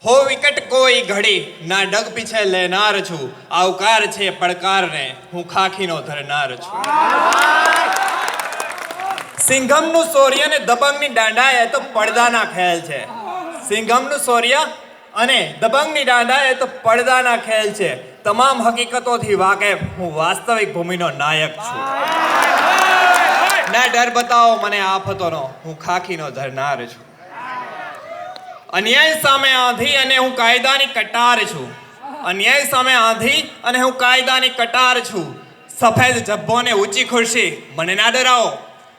हो विकट कोई घड़ी ना डग पीछे लेनार छू आवकार छे પડકાર ને હું ખાખીનો ધરનાર છું સિંઘમનું શૌર્ય અને દબંગની દાંડા એ તો પડદાના ખેલ છે સિંઘમનું શૌર્ય અને દબંગની દાંડા એ તો પડદાના ખેલ છે તમામ હકીકતોથી વાકેફ હું વાસ્તવિક ભૂમિનો નાયક છું ના ડર બતાવો મને આફતોનો હું ખાખીનો ધરનાર છું અન્યાય સામે આંધી અને હું કાયદાની કટાર છું અન્યાય સામે આંધી અને હું કાયદાની કટાર છું સફેદ જબ્બો ને ઊંચી ખુરશી મને ના ડરાવો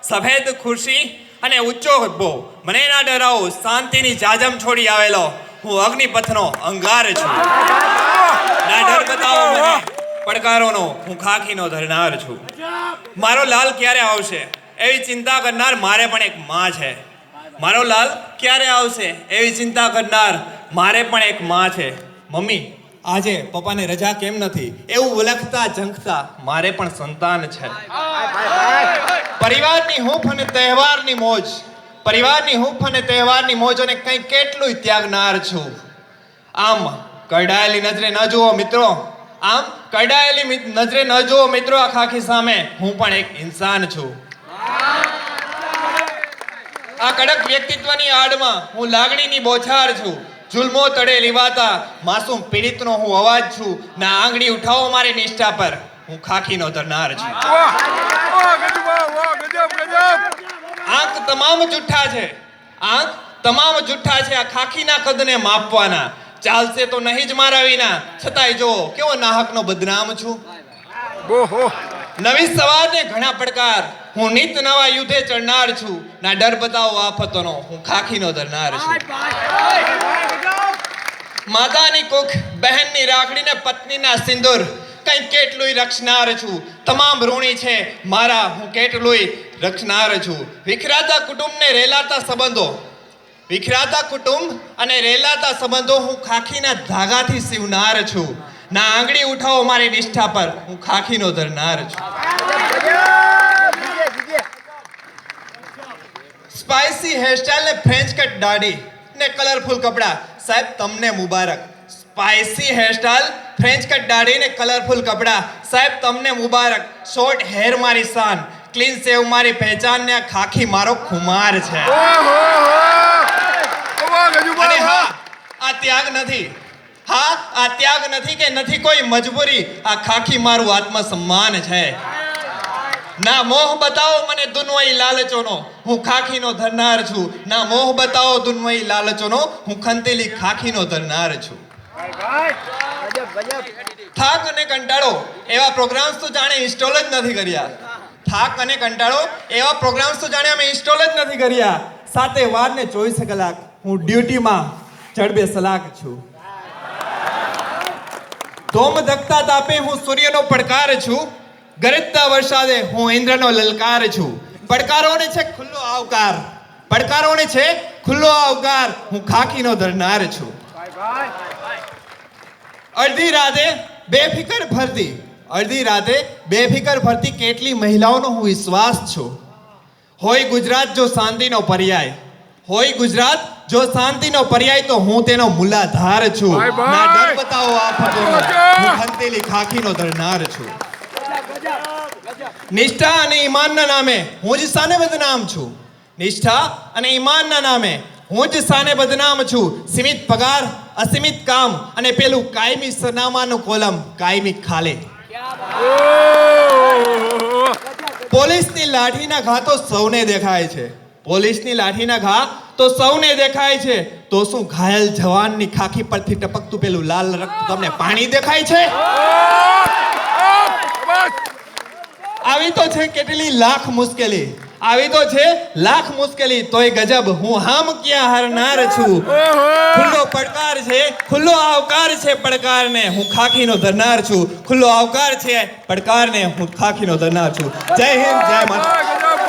સફેદ ખુરશી અને ઊંચો જબ્બો મને ના ડરાવો શાંતિની જાજમ છોડી આવેલો હું અગ્નિપથનો અંગાર છું ના ડર બતાવો મને પડકારોનો હું ખાખીનો ધરનાર છું મારો લાલ ક્યારે આવશે એવી ચિંતા કરનાર મારે પણ એક માં છે મારો લાલ ક્યારે આવશે એવી ચિંતા કરનાર મારે પણ એક માં છે મમ્મી આજે પપ્પાને રજા કેમ નથી એવું વલખતા ઝંખતા મારે પણ સંતાન છે પરિવારની હૂંફ અને તહેવારની મોજ પરિવારની હૂંફ અને તહેવારની મોજ અને કંઈ કેટલું ત્યાગનાર છું આમ કડાયેલી નજરે ન જુઓ મિત્રો આમ કડાયેલી નજરે ન જુઓ મિત્રો આ ખાખી સામે હું પણ એક ઇન્સાન છું આ કડક વ્યક્તિત્વની આડમાં હું લાગણીની બોછાર છું જુલ્મો તળે લીવાતા માસૂમ પીડિતનો હું અવાજ છું ના આંગળી ઉઠાવો મારી નિષ્ઠા પર હું ખાખીનો ધરનાર છું આંખ તમામ જુઠ્ઠા છે આંખ તમામ જુઠ્ઠા છે આ ખાખીના કદને માપવાના ચાલશે તો નહીં જ મારા વિના છતાંય જો કેવો નાહકનો બદનામ છું નવી સવારને ઘણા પડકાર હું નિત નવા યુદ્ધે ચડનાર છું ના ડર બતાવો આફતોનો હું ખાખીનો ધરનાર છું માતાની કુખ બહેનની રાખડીને પત્નીના સિંદૂર કંઈ કેટલુંય રક્ષનાર છું તમામ ઋણી છે મારા હું કેટલુંય રક્ષનાર છું વિખરાતા કુટુંબને રેલાતા સંબંધો વિખરાતા કુટુંબ અને રેલાતા સંબંધો હું ખાખીના ધાગાથી સીવનાર છું ના આંગળી ઉઠાવો મારી નિષ્ઠા પર હું ખાખીનો ધરનાર છું સ્પાઇસી હેરસ્ટાઇલ ને ફ્રેન્ચ કટ દાઢી ને કલરફુલ કપડા સાહેબ તમને મુબારક સ્પાઇસી હેરસ્ટાઇલ ફ્રેન્ચ કટ દાઢી ને કલરફુલ કપડા સાહેબ તમને મુબારક શોર્ટ હેર મારી શાન ક્લીન સેવ મારી પહેચાન ને આ ખાખી મારો ખુમાર છે અને હા આ ત્યાગ નથી હા આ ત્યાગ નથી કે નથી કોઈ મજબૂરી આ ખાખી મારું આત્મસન્માન છે ના મોહ બતાવો મને દુન્વઈ લાલચોનો હું ખાખીનો ધરનાર છું ના મોહ બતાવો દુન્વઈ લાલચોનો હું ખંતેલી ખાખીનો ધરનાર છું થાક અને કંટાળો એવા પ્રોગ્રામ્સ તો જાણે ઇન્સ્ટોલ જ નથી કર્યા થાક અને કંટાળો એવા પ્રોગ્રામ્સ તો જાણે અમે ઇન્સ્ટોલ જ નથી કર્યા 7 વાર ને 24 કલાક હું ડ્યુટીમાં ચડબે સલાક છું ધોમ ધકતા તાપે હું સૂર્યનો પડકાર છું ગરજતા વરસાદે હું ઇન્દ્રનો લલકાર છું પડકારોને છે ખુલ્લો આવકાર પડકારોને છે ખુલ્લો આવકાર હું ખાખીનો ધરનાર છું અડધી રાતે બેફિકર ફરતી કેટલી મહિલાઓનો હું વિશ્વાસ છું હોય ગુજરાત જો શાંતિનો પર્યાય હોય ગુજરાત જો શાંતિનો પર્યાય તો હું તેનો મૂલાધાર છું ના ડર બતાવો આફતોનો હું ખંતેલી ખાખીનો ધરનાર છું નિષ્ઠા અને ઈમાનના નામે હું જ સાને બદનામ છું નિષ્ઠા અને ઈમાનના નામે હું જ સાને બદનામ છું સીમિત પગાર અસીમિત કામ અને પેલું કાયમી સરનામાનું કોલમ કાયમી ખાલે પોલીસની લાઠીના ઘા તો સૌને દેખાય છે પોલીસની લાઠીના ઘા તો સૌને દેખાય છે તો શું ઘાયલ જવાનની ખાખી પરથી ટપકતું પેલું લાલ રક્ત તમને પાણી દેખાય છે આવી તો છે કેટલી લાખ મુશ્કેલી આવી તો છે લાખ મુશ્કેલી તોય ગજબ હું હામ ક્યાં હારનાર છું ખુલ્લો પડકાર છે ખુલ્લો આવકાર છે પડકારને હું ખાખીનો ધરનાર છું ખુલ્લો આવકાર છે પડકારને હું ખાખીનો ધરનાર છું જય હિન્દ જય માતા